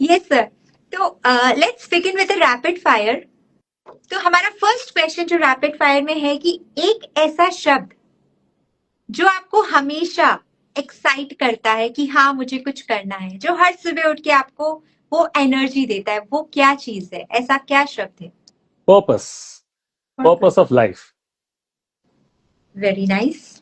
Yes sir. तो let's begin with rapid fire. तो हमारा फर्स्ट क्वेश्चन जो रैपिड फायर में है कि एक ऐसा शब्द जो आपको हमेशा एक्साइट करता है कि हाँ मुझे कुछ करना है, जो हर सुबह उठ के आपको वो एनर्जी देता है, वो क्या चीज है, ऐसा क्या शब्द है? Purpose. Purpose of life. Very nice.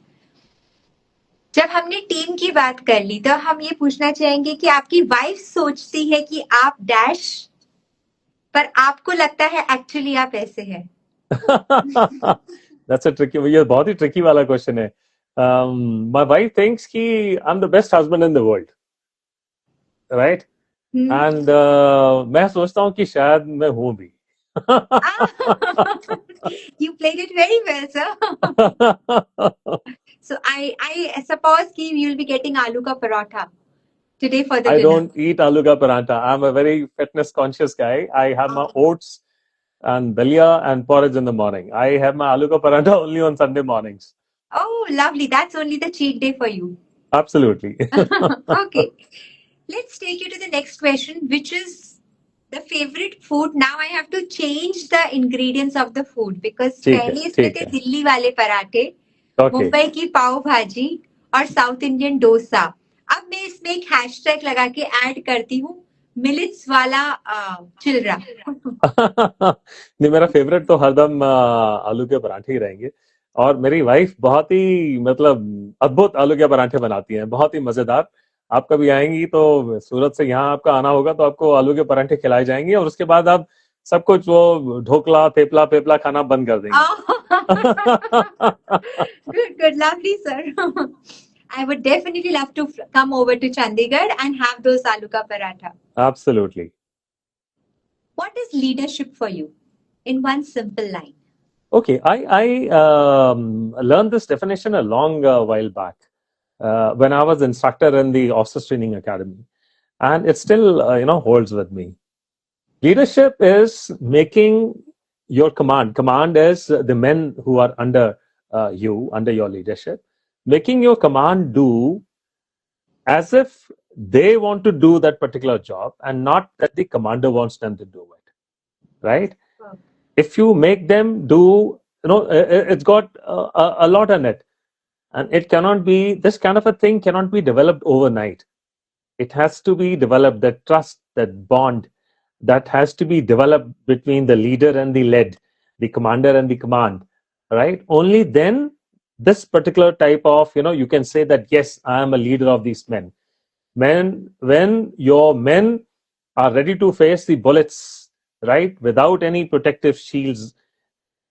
जब हमने टीम की बात कर ली तो हम ये पूछना चाहेंगे कि आपकी वाइफ सोचती है कि आप डैश, पर आपको लगता है एक्चुअली आप ऐसे हैं। That's a tricky, ये बहुत ही tricky वाला question है. My wife thinks कि I'm the best husband in the world, right? And मैं सोचता हूँ कि शायद मैं हूँ भी. You played it very well, sir. So I suppose कि you'll be getting aloo ka paratha today for the I dinner. don't eat aloo ka paratha. I'm a very fitness conscious guy. I have my oats and dalia and porridge in the morning. I have my aloo ka paratha only on Sunday mornings. Oh, lovely. That's only the cheat day for you. Absolutely. Okay. Let's take you to the next question, which is the favorite food. Now I have to change the ingredients of the food because ठीक है, पहले इसमें ठीक थे है. दिल्ली वाले पराठे, Okay. Mumbai की पाव भाजी और साउथ इंडियन डोसा। अब मैं इसमें एक हैशटैग लगा के ऐड करती हूँ, मिलेट्स वाला चिलरा। नहीं, मेरा फेवरेट तो हरदम आलू के पराठे ही रहेंगे. और मेरी वाइफ बहुत ही मतलब अद्भुत आलू के पराठे बनाती हैं, बहुत ही मजेदार. आप कभी आएंगी तो सूरत से यहाँ आपका आना होगा तो आपको आलू के पराठे खिलाए जाएंगे और उसके बाद आप सब कुछ वो ढोकला थेपला पेपला खाना बंद कर देंगी. Good, lovely, sir. I would definitely love to come over to Chandigarh and have those aloo ka paratha. Absolutely. What is leadership for you in one simple line? Okay, I learned this definition a long while back when I was instructor in the officers training academy, and it still holds with me. Leadership is making your command. Command is the men who are under you, under your leadership, making your command do as if they want to do that particular job and not that the commander wants them to do it. Right? If you make them do, it's got a lot in it, and it cannot be, this kind of a thing cannot be developed overnight. It has to be developed, that trust, that bond, that has to be developed between the leader and the led, the commander and the command, right? Only then this particular type of, you can say that, yes, I am a leader of these men. When your men are ready to face the bullets, right, without any protective shields,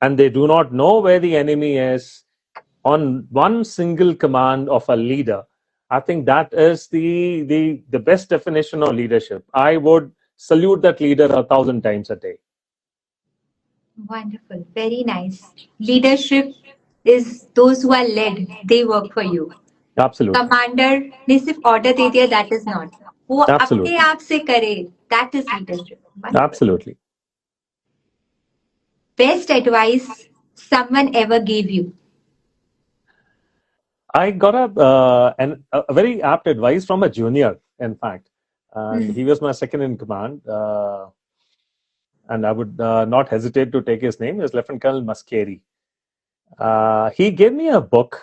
and they do not know where the enemy is, on one single command of a leader, I think that is the best definition of leadership. I would salute that leader 1,000 times a day. Wonderful. Very nice. Leadership is those who are led, they work for you. Absolutely. Commander ने सिर्फ order दे दिया, that is not, वो अपने Absolutely. आप से करे, that is leadership. Absolutely. Best advice someone ever gave you? I got a very apt advice from a junior, in fact, and he was my second in command. And I would not hesitate to take his name. Is Lieutenant Colonel Maskeri. He gave me a book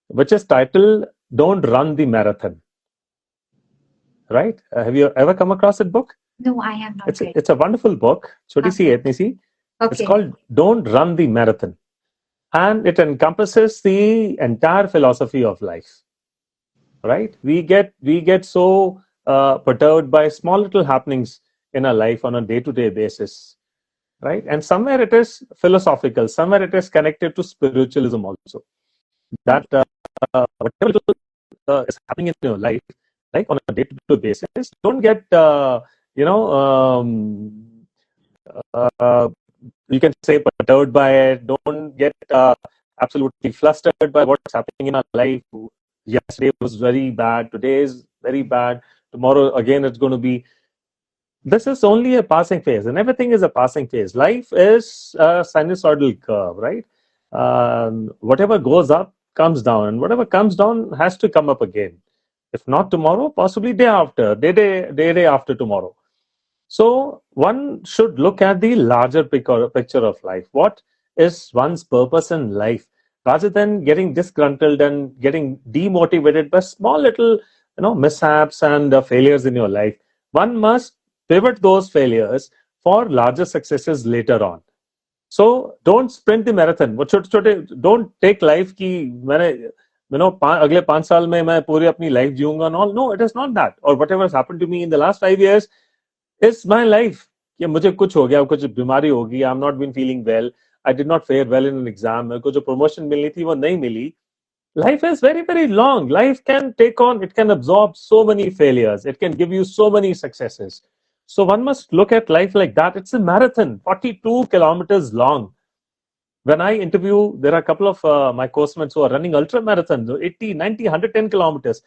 which is titled "Don't Run the Marathon." Right? Have you ever come across that book? No, I have not. It's a wonderful book. Choti si etni si. It's called "Don't Run the Marathon," and it encompasses the entire philosophy of life. Right? We get so perturbed by small little happenings in our life on a day-to-day basis, right? And somewhere it is philosophical, somewhere it is connected to spiritualism also. That whatever is happening in your life, like on a day-to-day basis, don't get you can say perturbed by it. Don't get absolutely flustered by what's happening in our life. Yesterday was very bad. Today is very bad. Tomorrow again it's going to be. This is only a passing phase, and everything is a passing phase. Life is a sinusoidal curve, right? Whatever goes up comes down, and whatever comes down has to come up again. If not tomorrow, possibly day after, day after tomorrow. So one should look at the larger picture of life. What is one's purpose in life, rather than getting disgruntled and getting demotivated by small little, mishaps and failures in your life. One must pivot those failures for larger successes later on. So don't sprint the marathon. वो छोटे छोटे don't take life की मैंने अगले 5 साल में मैं पूरी अपनी life जीऊंगा. No, it is not that. Or whatever has happened to me in the last 5 years is my life. कि मुझे कुछ हो गया, कुछ बीमारी होगी, I am not been feeling well, I did not fare well in an exam, मेरे को जो प्रमोशन मिलनी थी वो नहीं मिली. Life is very, very long. Life can take on, it can absorb so many failures, it can give you so many successes. So one must look at life like that. It's a marathon, 42 kilometers long. When I interview, there are a couple of my coursements who are running ultra marathons, 80, 90, 110 kilometers.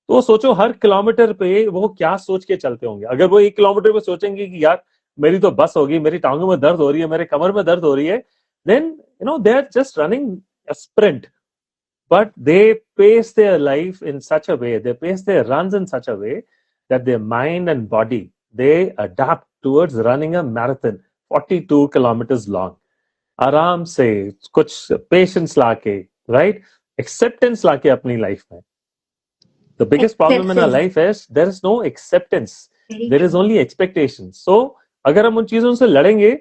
तो सोचो हर kilometre पे वो क्या सोच के चलते होंगे. अगर वो 1 किलोमीटर पे सोचेंगे कि यार मेरी तो बस होगी, मेरी टांगों में दर्द हो रही है, मेरे कमर में दर्द हो रही है, then they are just running a sprint. But they pace their life in such a way, they pace their runs in such a way that their mind and body, they adapt towards running a marathon 42 kilometers long. आराम से कुछ patience लाके, right, acceptance लाके अपनी life में. The biggest problem in our life is there is no acceptance, there is only expectation. So अगर हम उन चीजों से लड़ेंगे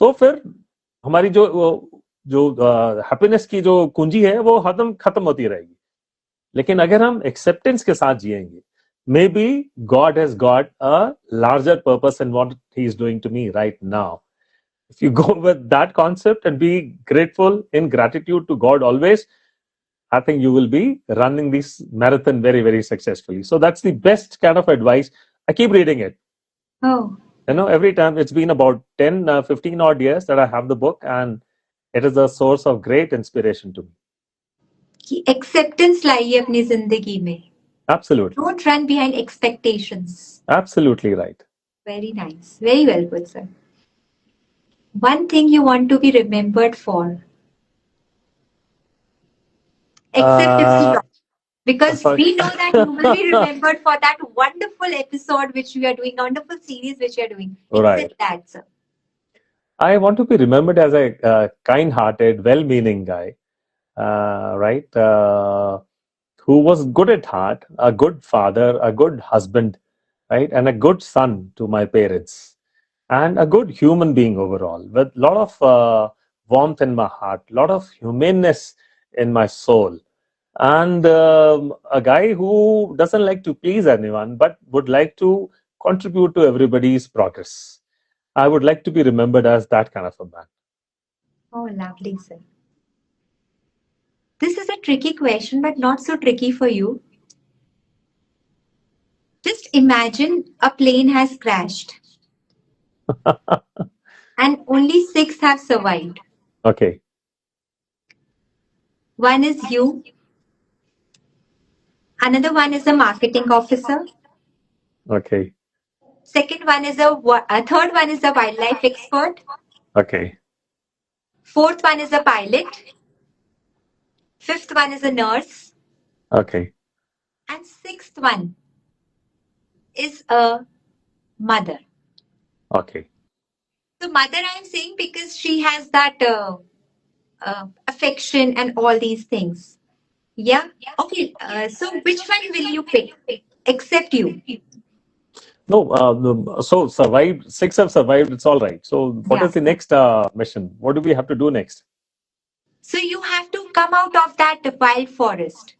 तो फिर हमारी जो हैप्पीनेस की जो कुंजी है वो खत्म होती रहेगी. लेकिन अगर हम एक्सेप्टेंस के साथ जिएंगे, may be God has got a larger purpose in what he is doing to me right now. If you go with that concept and be grateful in gratitude to God always, I think you will be running this marathon very, very successfully. So that's the best kind of advice. I keep reading it. Oh. Every time. It's been about 10, 15 odd years that I have the book, and it is a source of great inspiration to me. कि acceptance लाइए अपनी जिंदगी में. Absolutely. Don't run behind expectations. Absolutely right. Very nice. Very well put, sir. One thing you want to be remembered for. Except if you don't. Because we know that you will be remembered for that wonderful episode which we are doing, wonderful series which we are doing. Except that, sir. I want to be remembered as a kind-hearted, well-meaning guy, right? Who was good at heart, a good father, a good husband, right? And a good son to my parents. And a good human being overall, with a lot of warmth in my heart, a lot of humaneness in my soul, and a guy who doesn't like to please anyone but would like to contribute to everybody's progress. I would like to be remembered as that kind of a man. Oh, lovely, sir. This is a tricky question, but not so tricky for you. Just imagine a plane has crashed. And only 6 have survived. Okay. One is you. Another one is a marketing officer. Okay. Second one is a third one is a wildlife expert. Okay. Fourth one is a pilot. Fifth one is a nurse. Okay. And sixth one is a mother. Okay. So mother I'm saying because she has that affection and all these things. Yeah. Okay. So which one will you pick? Except you. No, so survived. 6 have survived. It's all right. So what is the next mission? What do we have to do next? So you have to come out of that wild forest.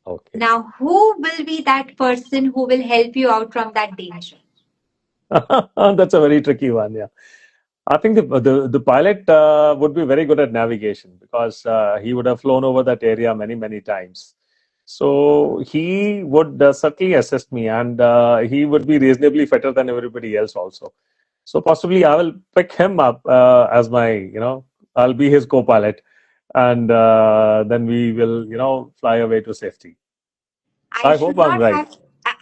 Okay. Now, who will be that person who will help you out from that danger? That's a very tricky one. Yeah. I think the pilot would be very good at navigation because he would have flown over that area many, many times. So he would certainly assist me, and he would be reasonably fitter than everybody else also. So possibly I will pick him up as my, I'll be his co-pilot, and then we will, fly away to safety. I hope I'm right.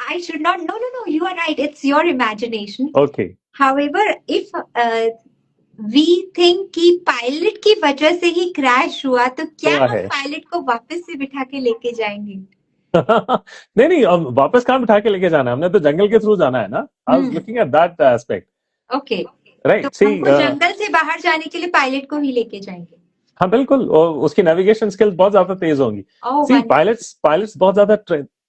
I should not. No, you are right. It's your imagination. Okay. However, if we think कि pilot की वजह से ही crash हुआ तो क्या हम pilot को वापस से बिठा के लेके जाएंगे? नहीं नहीं, वापस कहाँ बिठा के लेके जाना है, हमने तो जंगल के थ्रू जाना है ना. I was looking at that aspect. Okay, तो राइट, सी. हमको जंगल से बाहर जाने के लिए पायलट को ही लेके जाएंगे. हाँ बिल्कुल, और उसकी नेविगेशन स्किल्स बहुत ज्यादा तेज होंगी. ओह सी, वन. पायलट्स बहुत ज्यादा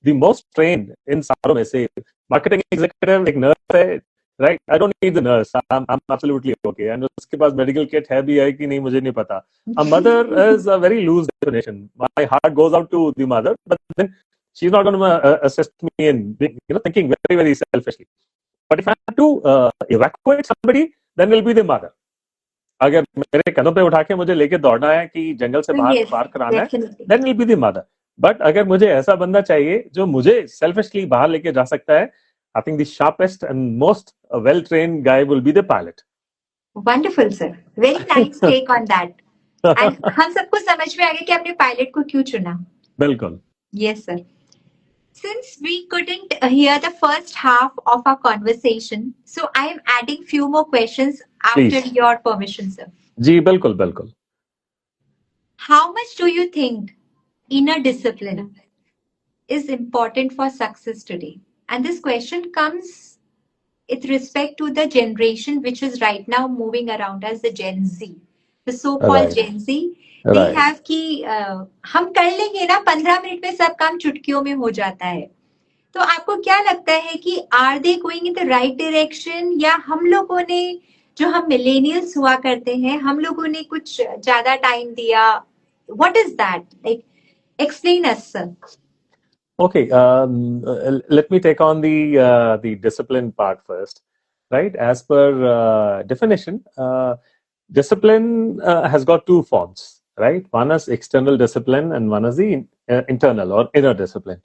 द मोस्ट ट्रेन्ड इन सारों में से. मार्केटिंग एग्जीक्यूटिव एक नर्स है, right. I don't need the nurse, I am absolutely okay. And उसके पास मेडिकल किट है भी है कि नहीं मुझे नहीं पता. A mother is a very loose definition. My heart goes out to the mother, but then she is not gonna assist me in thinking very very selfishly. But if I have to evacuate somebody, then will be the mother. अगर मेरे कदम पे उठा के मुझे लेके दौड़ना है कि जंगल से बाहर यस, पार कराना है, definitely. Then will be the mother. बट अगर मुझे ऐसा बंदा चाहिए जो मुझे सेल्फिशली बाहर लेके जा सकता है, I think the sharpest and most well trained guy will be the pilot. Wonderful sir, very nice take on that. And हम सबको समझ में आ गया कि आपने पायलट को क्यों चुना. बिल्कुल. Yes sir. Since we couldn't hear the first half of our conversation, so I am adding few more questions after Please. your permission, sir. जी बिल्कुल बिल्कुल. How much do you think inner discipline is important for success today? And this question comes with respect to the generation which is right now moving around as the Gen Z, the so-called Right. Gen Z. They Right. have कि हम कर लेंगे ना, 15 minute में सब काम चुटकियों में हो जाता है. तो आपको क्या लगता है कि are they going in the right direction, या हम लोगों ने, जो हम मिलेनियल्स हुआ करते हैं, हम लोगों ने कुछ ज्यादा टाइम दिया? What is that like? Explain us sir. Okay, let me take on the discipline part first. Right, as per definition, discipline has got two forms. Right, one is external discipline and one is the internal or inner discipline.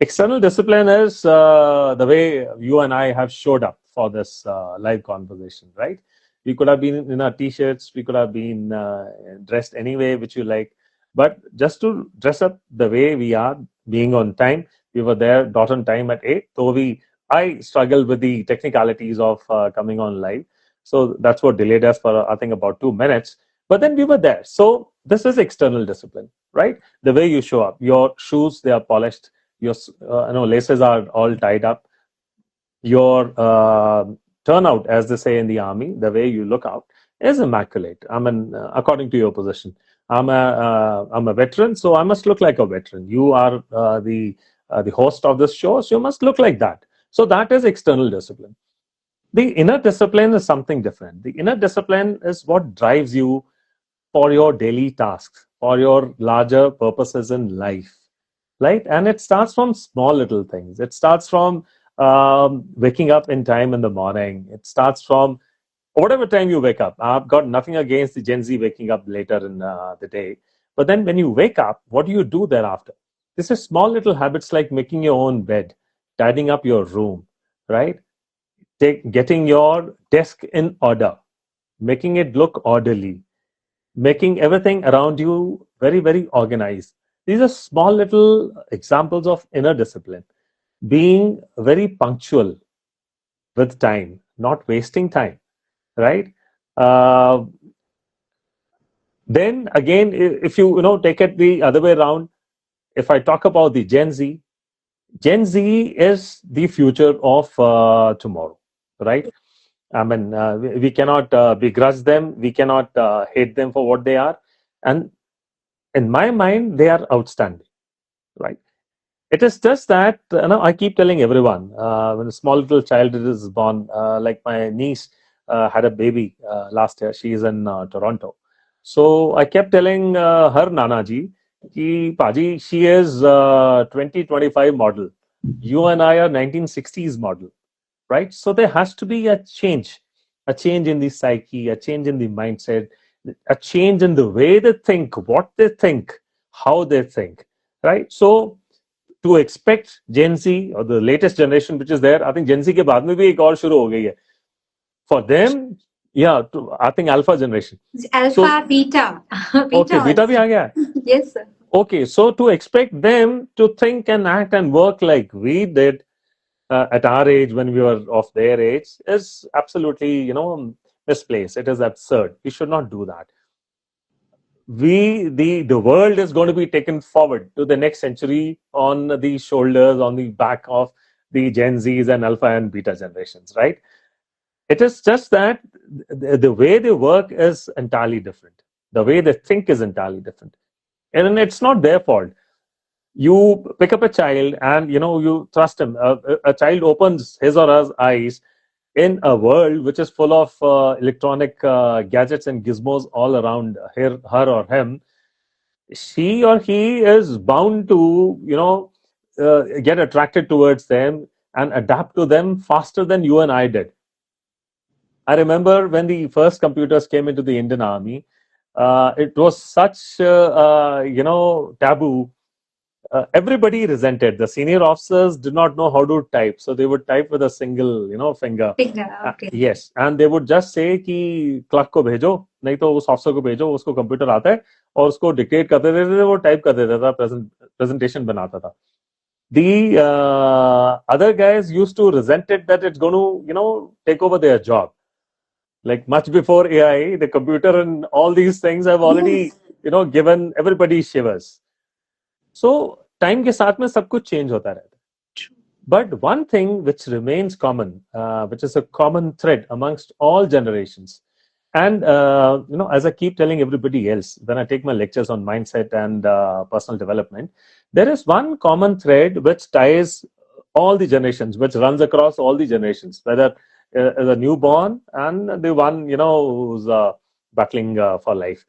External discipline is the way you and I have showed up for this live conversation, right? We could have been in our t-shirts, we could have been dressed any way which you like, but just to dress up the way we are, being on time, we were there dot on time at 8. So I struggled with the technicalities of coming on live, so that's what delayed us for I think about 2 minutes. But then we were there. So this is external discipline, right? The way you show up, your shoes, they are polished, your laces are all tied up, your turnout, as they say in the army, the way you look out is immaculate. I mean, according to your position, I'm a veteran, so I must look like a veteran. You are the host of this show, so you must look like that. So that is external discipline. The inner discipline is something different. The inner discipline is what drives you for your daily tasks, for your larger purposes in life, right? And it starts from small little things. It starts from waking up in time in the morning. It starts from whatever time you wake up. I've got nothing against the Gen Z waking up later in the day. But then when you wake up, what do you do thereafter? This is small little habits like making your own bed, tidying up your room, right? Getting your desk in order, making it look orderly, making everything around you very, very organized. These are small little examples of inner discipline. Being very punctual with time, not wasting time, right? Uh, then again, if you take it the other way around, if I talk about the Gen Z is the future of tomorrow, right? I mean, we cannot begrudge them. We cannot hate them for what they are. And in my mind, they are outstanding, right? It is just that I keep telling everyone when a small little child is born, like my niece had a baby last year. She is in Toronto. So I kept telling her, Nanaji, ki, Paji, she is 2025 model. You and I are 1960s model, right? So there has to be a change in the psyche, a change in the mindset, a change in the way they think, what they think, how they think, right? So to expect Gen Z or the latest generation which is there, I think Gen Z के बाद में भी एक और शुरू हो गई है. For them, yeah, I think Alpha generation. Alpha, so, beta. Okay, beta भी आ गया है. Yes, sir. Okay, so to expect them to think and act and work like we did at our age when we were of their age is absolutely, misplaced. It is absurd. We should not do that. the world is going to be taken forward to the next century on the shoulders, on the back of the Gen Zs and Alpha and Beta generations, right? It is just that the way they work is entirely different. The way they think is entirely different. And it's not their fault. You pick up a child and you trust him. A child opens his or her eyes in a world which is full of electronic gadgets and gizmos all around her or him. She or he is bound to get attracted towards them and adapt to them faster than you and I did. I remember when the first computers came into the Indian Army, it was such taboo. Everybody resented. The senior officers did not know how to type, so they would type with a single finger. Okay. Yes, and they would just say कि clerk को भेजो, नहीं तो उस officer को भेजो, उसको computer आता है और उसको डिक्टेट कर देते थे, वो टाइप कर देता था, प्रेजेंटेशन बनाता था. The other guys used to resent it that it's going to take over their job. Like much before AI, the computer and all these things have already given everybody shivers. So time के साथ में सब कुछ change होता रहता है. But one thing which remains common, which is a common thread amongst all generations, and as I keep telling everybody else when I take my lectures on mindset and personal development, there is one common thread which ties all the generations, which runs across all the generations, whether the newborn and the one who's battling for life,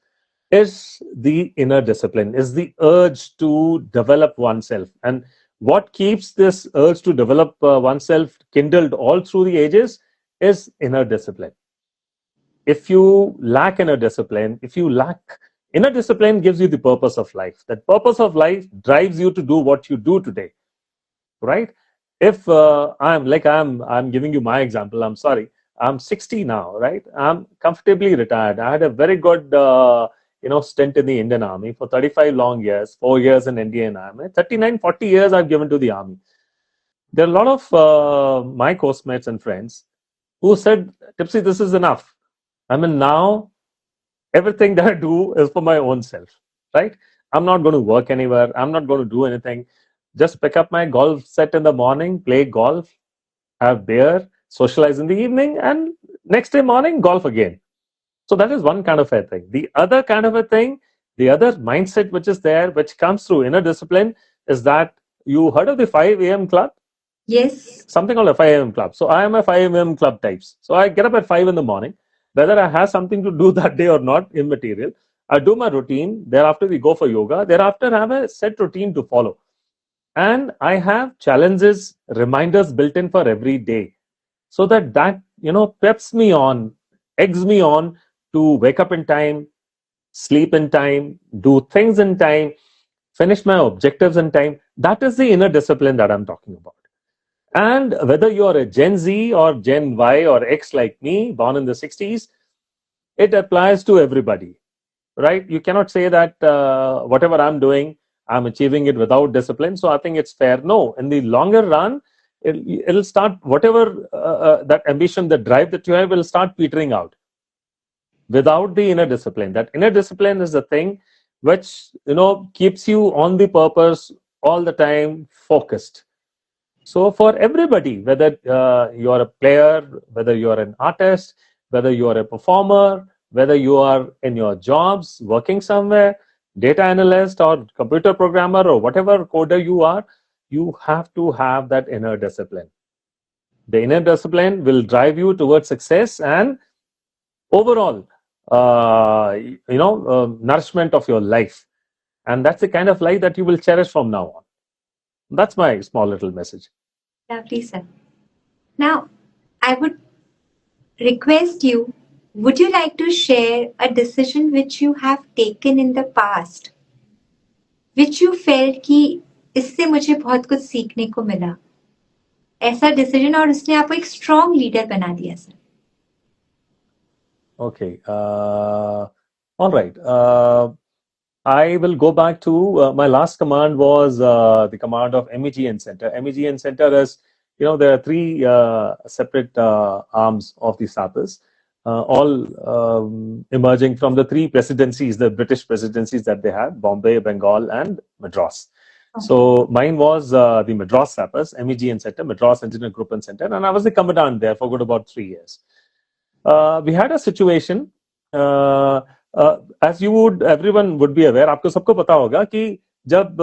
is the inner discipline, is the urge to develop oneself. And what keeps this urge to develop oneself kindled all through the ages is inner discipline. If you lack inner discipline, inner discipline gives you the purpose of life. That purpose of life drives you to do what you do today, right? If I'm giving you my example, I'm sorry, I'm 60 now, right? I'm comfortably retired. I had a very good stint in the Indian Army for 35 long years, 4 years in Indian Army, 39, 40 years I've given to the Army. There are a lot of my course mates and friends who said, Tipsy, this is enough. I mean, now everything that I do is for my own self, right? I'm not going to work anywhere. I'm not going to do anything. Just pick up my golf set in the morning, play golf, have beer, socialize in the evening, and next day morning, golf again. So that is one kind of a thing. The other kind of a thing, the other mindset which is there, which comes through inner discipline, is that you heard of the 5 a.m. club? Yes. Something called a 5 a.m. club. So I am a 5 a.m. club types. So I get up at 5 in the morning. Whether I have something to do that day or not, immaterial. I do my routine. Thereafter, we go for yoga. Thereafter, I have a set routine to follow. And I have challenges, reminders built in for every day. So that peps me on, eggs me on to wake up in time, sleep in time, do things in time, finish my objectives in time. That is the inner discipline that I'm talking about. And whether you're a Gen Z or Gen Y or X like me, born in the 60s, it applies to everybody, right? You cannot say that whatever I'm doing, I'm achieving it without discipline. So I think it's fair. No, in the longer run, it'll start, whatever that ambition, the drive that you have will start petering out without the inner discipline. That inner discipline is the thing which, keeps you on the purpose all the time, focused. So for everybody, whether you're a player, whether you're an artist, whether you're a performer, whether you are in your jobs, working somewhere, data analyst or computer programmer or whatever coder you are, you have to have that inner discipline. The inner discipline will drive you towards success and overall, nourishment of your life. And that's the kind of life that you will cherish from now on. That's my small little message. Lovely, sir. Now, I would request you, would you like to share a decision which you have taken in the past, which you felt कि इससे मुझे बहुत कुछ सीखने को मिला, ऐसा decision और उसने आपको एक स्ट्रॉन्ग लीडर बना दिया sir? Okay. All right. I will go back to my last command was the command of MEGN Center. MEGN Center is, there are 3 separate arms of the SAPIS. all emerging from the three presidencies, the British presidencies that they had: Bombay, Bengal, and Madras. Okay. So mine was the Madras Sappers, MEGN Center, Madras Engineer Group and Center, and I was the commandant there for good about 3 years. We had a situation, as you would, everyone would be aware, आपको सबको पता होगा कि जब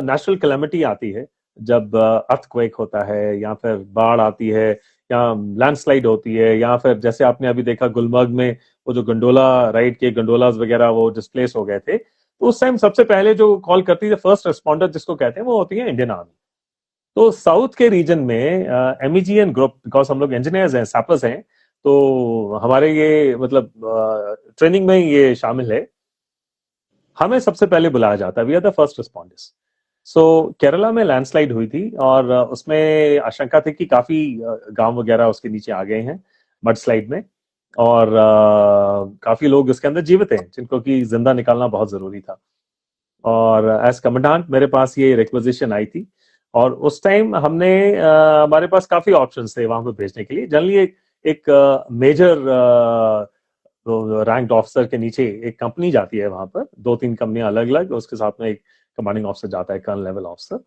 natural calamity आती है, जब earthquake होता है या फिर बाढ़ आती है या लैंडस्लाइड होती है या फिर जैसे आपने अभी देखा गुलमर्ग में वो जो गंडोला राइड के गंडोलास वगैरह वो डिस्प्लेस हो गए थे, तो उस टाइम सबसे पहले जो कॉल करती है फर्स्ट रिस्पॉन्डर जिसको कहते हैं वो होती है इंडियन आर्मी. तो साउथ के रीजन में MEGN ग्रुप, बिकॉज हम लोग इंजीनियर्स हैं, सैपर्स हैं, तो हमारे ये मतलब ट्रेनिंग में ये शामिल है, हमें सबसे पहले बुलाया जाता है. We are the first responders. So Kerala में लैंडस्लाइड हुई थी और उसमें आशंका थी कि काफी गांव वगैरह उसके नीचे आ गए हैं मड स्लाइड में, और काफी लोग इसके अंदर जीवित हैं जिनको कि जिंदा निकालना बहुत जरूरी था. और एज कमांडेंट मेरे पास ये रिक्वेजिशन आई थी और उस टाइम हमने हमारे पास काफी ऑप्शंस थे वहां पे भेजने के लिए. जनरली एक मेजर रैंक्ड ऑफिसर के नीचे एक कंपनी जाती है वहां पर, 2-3 कंपनियां अलग अलग, उसके साथ में एक कमांडिंग ऑफिसर जाता है, कर्नल लेवल ऑफिसर.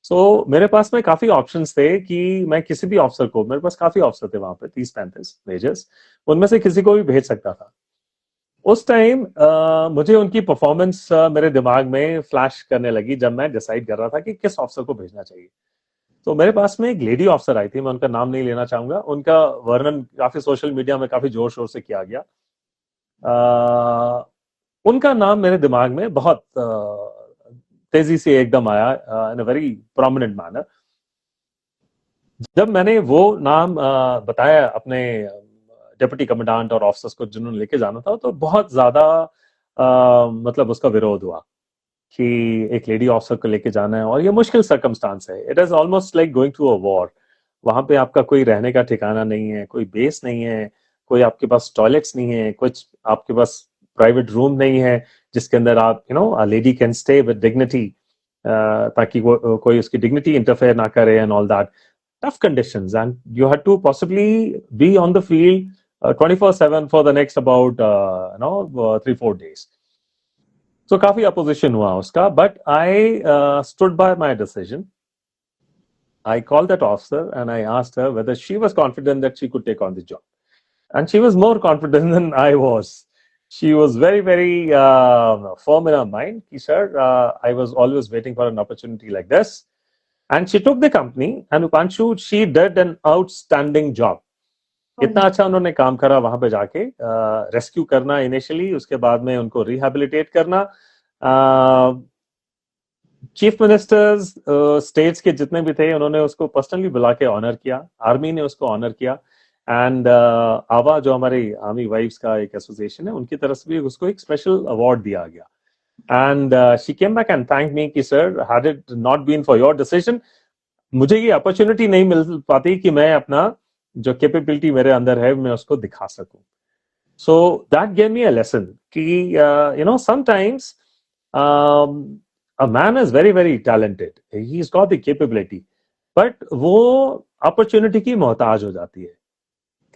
सो मेरे पास में काफी ऑप्शंस थे कि मैं किसी भी ऑफिसर को, मेरे पास काफी ऑफिसर थे वहां पे 30-35 मेजर्स, उनमें से किसी को भी भेज सकता था. उस टाइम मुझे उनकी परफॉर्मेंस मेरे दिमाग में फ्लैश करने लगी जब मैं डिसाइड कर रहा था कि किस ऑफिसर को भेजना चाहिए. तो मेरे पास में एक लेडी ऑफिसर आई थी, मैं उनका नाम नहीं लेना चाहूंगा, उनका वर्णन काफी सोशल मीडिया में काफी जोर शोर से किया गया. उनका नाम मेरे दिमाग में बहुत तेजी से एकदम आया इन अ वेरी प्रोमिनेंट मैनर. जब मैंने वो नाम बताया अपने डिप्टी कमांडेंट और ऑफिसर्स को जिन्होंने लेके जाना था, तो बहुत ज्यादा मतलब उसका विरोध हुआ कि एक लेडी ऑफिसर को लेके जाना है और ये मुश्किल सर्कमस्टांस है. It is almost like going through a war. वहां पे आपका कोई रहने का ठिकाना नहीं है, कोई बेस नहीं है, कोई आपके पास टॉयलेट्स नहीं है, कुछ आपके पास प्राइवेट रूम नहीं है जिसके अंदर आप a lady can stay with dignity, ताकि वो कोई उसकी डिग्निटी इंटरफेयर ना करे and all that. Tough conditions, and you had to possibly be on the field 24/7 for the next about 3-4 days. So काफी opposition हुआ उसका, but I stood by my decision. I called that officer and I asked her whether she was confident that she could take on the job, and she was more confident than I was. She was very, very firm in her mind. Sir, I was always waiting for an opportunity like this. And she took the company, and Upanshu, she did an outstanding job. इतना अच्छा उन्होंने काम करा वहां पे जाके, rescue करना initially, उसके बाद में उनको रिहेबिलिटेट करना. चीफ मिनिस्टर्स स्टेट्स के जितने भी थे उन्होंने उसको पर्सनली बुला के ऑनर किया, आर्मी ने उसको ऑनर किया, एंड आवा जो हमारी आर्मी वाइफ्स का एक एसोसिएशन है उनकी तरफ से भी उसको एक स्पेशल अवार्ड दिया गया. And she came back and thank me कि sir, had it not been for your decision, मुझे ये अपॉर्चुनिटी नहीं मिल पाती कि मैं अपना जो कैपेबिलिटी मेरे अंदर है मैं उसको दिखा सकूं. So that gave me a lesson कि sometimes a man is very very talented, he is got the capability, but वो अपॉर्चुनिटी की मोहताज हो जाती है.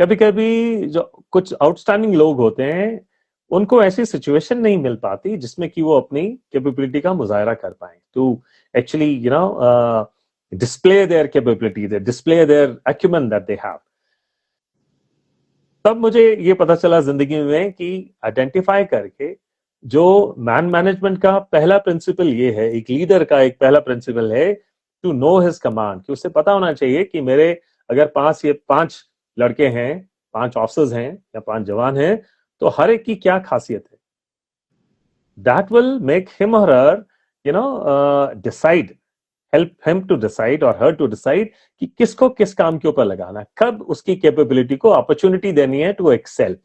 कभी कभी जो कुछ आउटस्टैंडिंग लोग होते हैं उनको ऐसी सिचुएशन नहीं मिल पाती जिसमें कि वो अपनी कैपेबिलिटी का मुजाहरा कर पाए, to actually display their capability, they display their acumen that they have. तब मुझे ये पता चला जिंदगी में कि आइडेंटिफाई करके जो मैन मैनेजमेंट का पहला प्रिंसिपल ये है, एक लीडर का एक पहला प्रिंसिपल है टू नो हिज कमांड, कि उसे पता होना चाहिए कि मेरे अगर 5 लड़के हैं, 5 ऑफिसर्स हैं या 5 जवान हैं, तो हर एक की क्या खासियत है. दैट विल मेक हिम और हर decide, help him to decide or her to decide कि किसको किस काम के ऊपर लगाना, कब उसकी कैपेबिलिटी को अपॉर्चुनिटी देनी है to excel.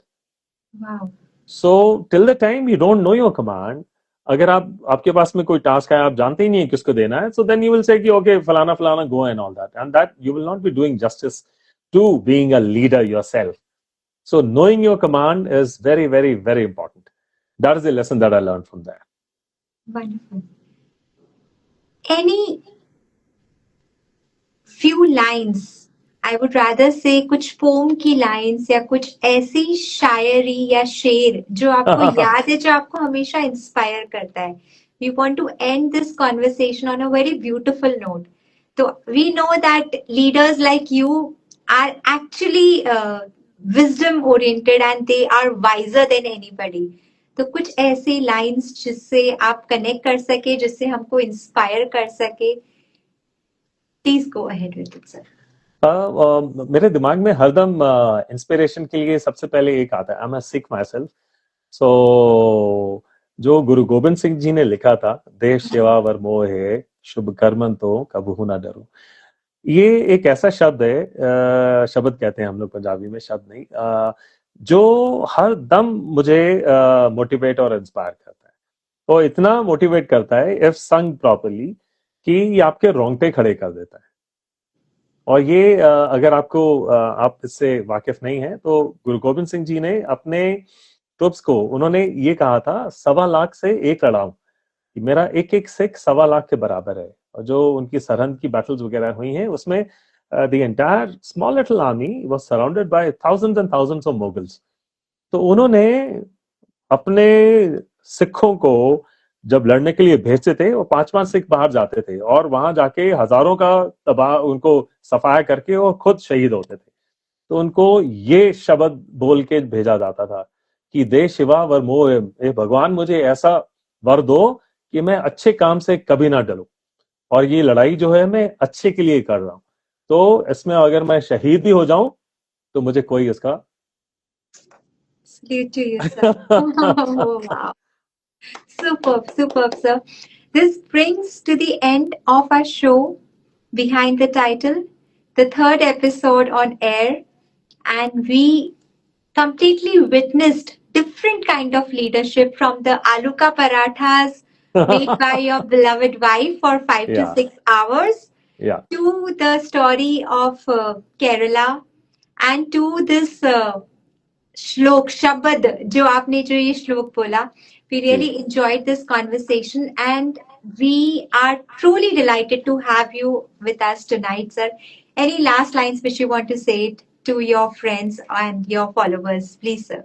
So till the time you don't know your command, अगर आपके पास में कोई टास्क है आप जानते ही नहीं है किसको देना है, so then you will say कि ओके फलाना फलाना go and all that, and that you will not be doing justice to being a leader yourself. So knowing your command is very very very important. That is the lesson that I learn from that. Wonderful. Any few lines I would rather say कुछ pome की lines या कुछ ऐसी शायरी या शेर जो आपको याद है, जो आपको हमेशा इंस्पायर करता है. We want to end this conversation on a very beautiful note. So we know that leaders like you are actually wisdom oriented and they are wiser than anybody. तो कुछ ऐसी लाइंस जिससे आप कनेक्ट कर सके, जिससे हमको इंस्पायर कर सके. Please go ahead with it sir. मेरे दिमाग में हरदम इंस्पिरेशन के लिए सबसे पहले एक आता है, I am a Sikh myself. So जो गुरु गोविंद सिंह जी ने लिखा था, देश सेवा वर मोह है, शुभ कर्मन तो कबहू ना डरो. ये एक ऐसा शब्द है, शब्द कहते हैं हम लोग पंजाबी में, शब्द नहीं, जो हर दम मुझे मोटिवेट और इंस्पायर करता है. तो इतना मोटिवेट करता है इफ संग प्रॉपरली कि ये आपके रोंगटे खड़े कर देता है. और ये अगर आप इससे वाकिफ नहीं है तो गुरु गोविंद सिंह जी ने अपने ट्रूप्स को उन्होंने ये कहा था, 1.25 से 1 लड़ाऊं, मेरा एक एक सिख 1.25 के बराबर है. और जो उनकी सरहद की बैटल्स वगैरह हुई हैं उसमें the entire small little army was surrounded by thousands and thousands of moguls. तो उन्होंने अपने सिखों को जब लड़ने के लिए भेजते थे, वो 5-5 सिख बाहर जाते थे और वहां जाके हजारों का तबाह उनको सफाया करके और खुद शहीद होते थे. तो उनको ये शब्द बोल के भेजा जाता था कि दे शिवा वर मोह, भगवान मुझे ऐसा वर दो कि मैं अच्छे काम से कभी ना डरूं, और ये लड़ाई जो है मैं अच्छे के लिए कर रहा हूं. तो इसमें अगर मैं शहीद भी हो जाऊं तो मुझे कोई इसका Salute to you, sir. Oh, wow. Superb, superb, sir. This brings to the end of our show, Behind the Title, the 3rd episode on air, and we completely witnessed different kind of leadership, from the aloo ka parathas made by your beloved wife for 5 to 6 hours, yeah, to the story of Kerala, and to this श्लोक शब्द जो आपने जो ये श्लोक बोला. We really enjoyed this conversation and we are truly delighted to have you with us tonight, sir. Any last lines which you want to say to your friends and your followers, please, sir?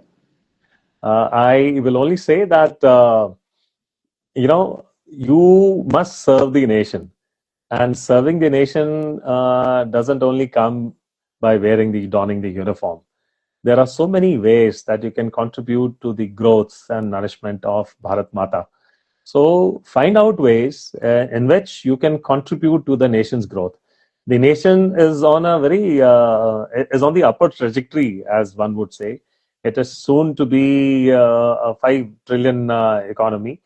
I will only say that you must serve the nation, and serving the nation doesn't only come by donning the uniform. There are so many ways that you can contribute to the growth and nourishment of Bharat Mata. So find out ways in which you can contribute to the nation's growth. The nation is on on the upward trajectory, as one would say. It is soon to be a 5 trillion economy.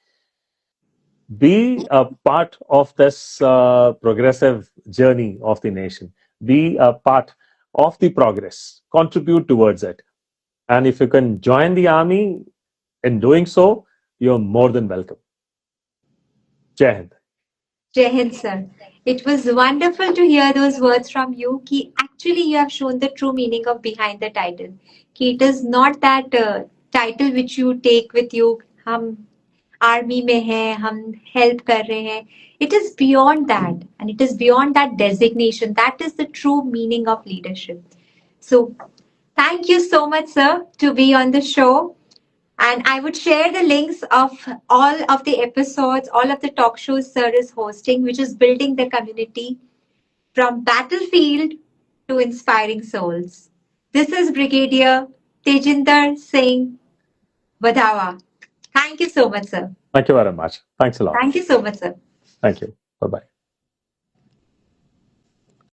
Be a part of this progressive journey of the nation. Be a part of the progress. Contribute towards it. And if you can join the army in doing so, you're more than welcome. Jai Hind. Jai Hind, sir. It was wonderful to hear those words from you. Ki actually, you have shown the true meaning of behind the title. Ki it is not that title which you take with you. हम army में हैं, हम help कर रहे हैं. It is beyond that, and it is beyond that designation. That is the true meaning of leadership. So, thank you so much, sir, to be on the show. And I would share the links of all of the episodes, all of the talk shows sir is hosting, which is building the community from battlefield to inspiring souls. This is Brigadier Tejinder Singh Wadhawa. Thank you so much, sir. Thank you very much. Thanks a lot. Thank you so much, sir. Thank you. Bye-bye.